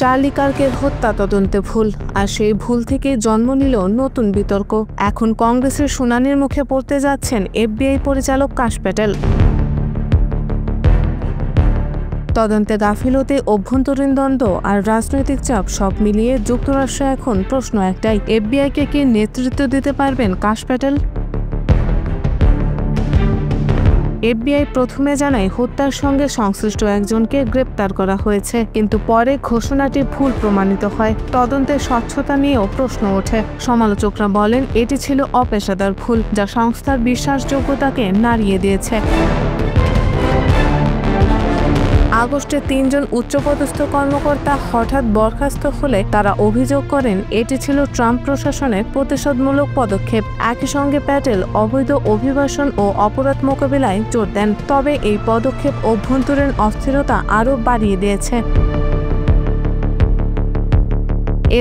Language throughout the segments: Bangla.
চার্লি কার্কের হত্যা তদন্তে ভুল, আর সেই ভুল থেকে জন্ম নিল নতুন বিতর্ক। এখন কংগ্রেসের শুনানির মুখে পড়তে যাচ্ছেন এফবিআই পরিচালক কাশ প্যাটেল। তদন্তে গাফিলতি, অভ্যন্তরীণ দ্বন্দ্ব আর রাজনৈতিক চাপ সব মিলিয়ে যুক্তরাষ্ট্র এখন প্রশ্ন একটাই, এফবিআইকে কি নেতৃত্ব দিতে পারবেন কাশ প্যাটেল? এফবিআই প্রথমে জানায় হত্যার সঙ্গে সংশ্লিষ্ট একজনকে গ্রেপ্তার করা হয়েছে, কিন্তু পরে ঘোষণাটি ভুল প্রমাণিত হয়। তদন্তের স্বচ্ছতা নিয়েও প্রশ্ন ওঠে। সমালোচকরা বলেন এটি ছিল অপেশাদার ভুল, যা সংস্থার বিশ্বাসযোগ্যতাকে নাড়িয়ে দিয়েছে। আগস্টে ৩ জন উচ্চপদস্থ কর্মকর্তা হঠাৎ বরখাস্ত হলে তারা অভিযোগ করেন এটি ছিল ট্রাম্প প্রশাসনের প্রতিশোধমূলক পদক্ষেপ। একই সঙ্গে প্যাটেল অবৈধ অভিবাসন ও অপরাধ মোকাবিলায় জোর দেন। তবে এই পদক্ষেপ অভ্যন্তরীণ অস্থিরতা আরও বাড়িয়ে দিয়েছে।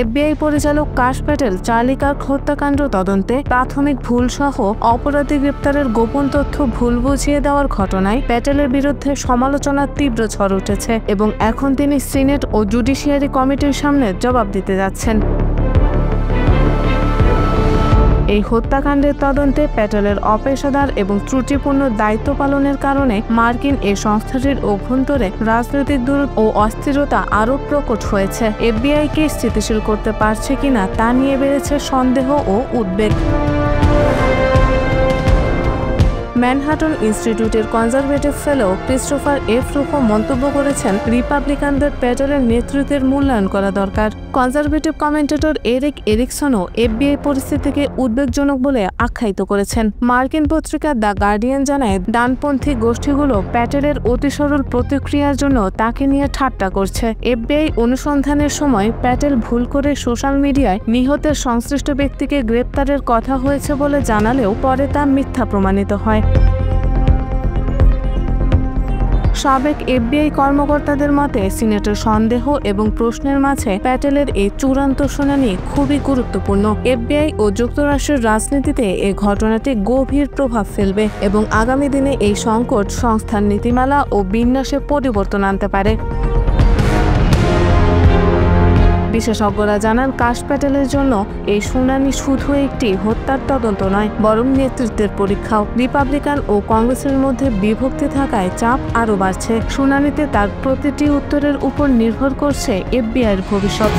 এফবিআই পরিচালক কাশ প্যাটেল চার্লি কার্ক হত্যাকাণ্ড তদন্তে প্রাথমিক ভুলসহ অপরাধী গ্রেপ্তারের গোপন তথ্য ভুল বুঝিয়ে দেওয়ার ঘটনায় প্যাটেলের বিরুদ্ধে সমালোচনার তীব্র ঝড় উঠেছে এবং এখন তিনি সিনেট ও জুডিশিয়ারি কমিটির সামনে জবাব দিতে যাচ্ছেন। এই হত্যাকাণ্ডের তদন্তে প্যাটেলের অপেশাদার এবং ত্রুটিপূর্ণ দায়িত্ব পালনের কারণে মার্কিন এই সংস্থাটির অভ্যন্তরে রাজনৈতিক দূরত্ব ও অস্থিরতা আরও প্রকট হয়েছে। এফবিআইকে স্থিতিশীল করতে পারছে কিনা তা নিয়ে বেড়েছে সন্দেহ ও উদ্বেগ। ম্যানহাটন ইনস্টিটিউটের কনজারভেটিভ ফেলো ক্রিস্টোফার এফ রুফো মন্তব্য করেছেন, রিপাবলিকানদের প্যাটেলের নেতৃত্বের মূল্যায়ন করা দরকার। কনজারভেটিভ কমেন্টেটর এরিক এরিকসনও এফবিআই পরিস্থিতিকে উদ্বেগজনক বলে আখ্যায়িত করেছেন। মার্কিন পত্রিকা দ্য গার্ডিয়ান জানায়, ডানপন্থী গোষ্ঠীগুলো প্যাটেলের অতি সরল প্রতিক্রিয়ার জন্য তাকে নিয়ে ঠাট্টা করছে। এফবিআই অনুসন্ধানের সময় প্যাটেল ভুল করে সোশ্যাল মিডিয়ায় নিহতের সংশ্লিষ্ট ব্যক্তিকে গ্রেপ্তারের কথা হয়েছে বলে জানালেও পরে তা মিথ্যা প্রমাণিত হয়। সাবেক এফবিআই কর্মকর্তাদের মতে সিনেটের সন্দেহ এবং প্রশ্নের মাঝে প্যাটেলের এই চূড়ান্ত শুনানি খুবই গুরুত্বপূর্ণ। এফবিআই ও যুক্তরাষ্ট্রের রাজনীতিতে এই ঘটনাটি গভীর প্রভাব ফেলবে এবং আগামী দিনে এই সংকট সংস্থার নীতিমালা ও বিন্যাসে পরিবর্তন আনতে পারে। বিশেষজ্ঞরা জানান, কাশ প্যাটেলের জন্য এই শুনানি শুধু একটি হত্যার তদন্ত নয়, বরং নেতৃত্বের পরীক্ষাও। রিপাবলিকান ও কংগ্রেসের মধ্যে বিভক্তি থাকায় চাপ আরও বাড়ছে। শুনানিতে তার প্রতিটি উত্তরের উপর নির্ভর করছে এফবিআইয়ের ভবিষ্যৎ।